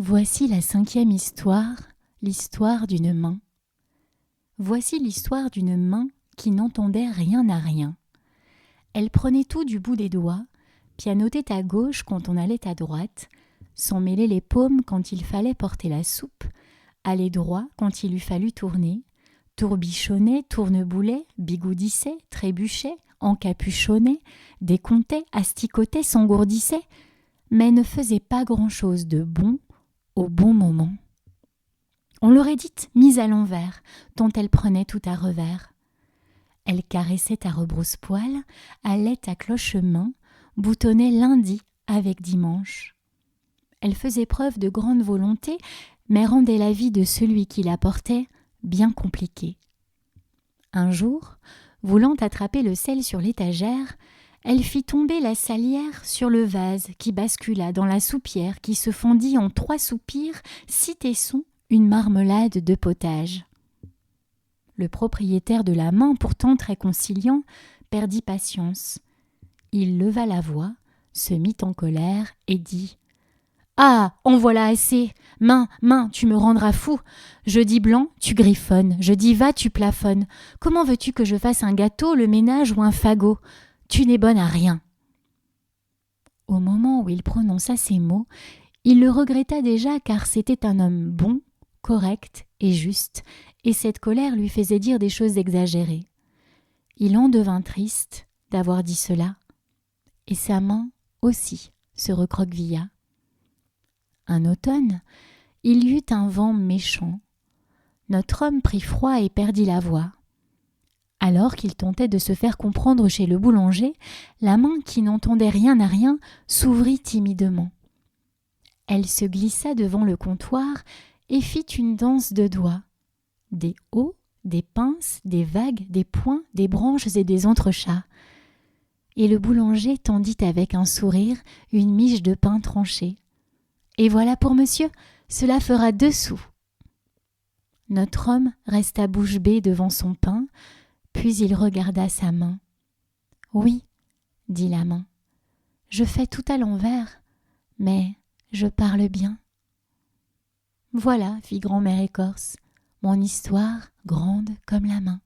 Voici la 5e histoire, l'histoire d'une main. Voici l'histoire d'une main qui n'entendait rien à rien. Elle prenait tout du bout des doigts, pianotait à gauche quand on allait à droite, s'en mêlait les paumes quand il fallait porter la soupe, allait droit quand il eût fallu tourner, tourbichonnait, tourneboulait, bigoudissait, trébuchait, encapuchonnait, décomptait, asticotait, s'engourdissait, mais ne faisait pas grand-chose de bon au bon moment. On l'aurait dite mise à l'envers, tant elle prenait tout à revers. Elle caressait à rebrousse-poil, allait à cloche-main, boutonnait lundi avec dimanche. Elle faisait preuve de grande volonté, mais rendait la vie de celui qui la portait bien compliquée. Un jour, voulant attraper le sel sur l'étagère, elle fit tomber la salière sur le vase qui bascula dans la soupière qui se fondit en 3 soupirs, 6 tessons, une marmelade de potage. Le propriétaire de la main, pourtant très conciliant, perdit patience. Il leva la voix, se mit en colère et dit « Ah, en voilà assez. Main, tu me rendras fou. Je dis blanc, tu griffonnes. Je dis va, tu plafonnes. Comment veux-tu que je fasse un gâteau, le ménage ou un fagot ? Tu n'es bonne à rien. » Au moment où il prononça ces mots, il le regretta déjà car c'était un homme bon, correct et juste, et cette colère lui faisait dire des choses exagérées. Il en devint triste d'avoir dit cela, et sa main aussi se recroquevilla. Un automne, il y eut un vent méchant. Notre homme prit froid et perdit la voix. Alors qu'il tentait de se faire comprendre chez le boulanger, la main qui n'entendait rien à rien s'ouvrit timidement. Elle se glissa devant le comptoir et fit une danse de doigts. Des hauts, des pinces, des vagues, des points, des branches et des entrechats. Et le boulanger tendit avec un sourire une miche de pain tranché. « Et voilà pour monsieur, cela fera 2 sous. » Notre homme resta bouche bée devant son pain, puis il regarda sa main. « Oui, dit la main, je fais tout à l'envers, mais je parle bien. » Voilà, fit grand-mère Écorce, mon histoire grande comme la main.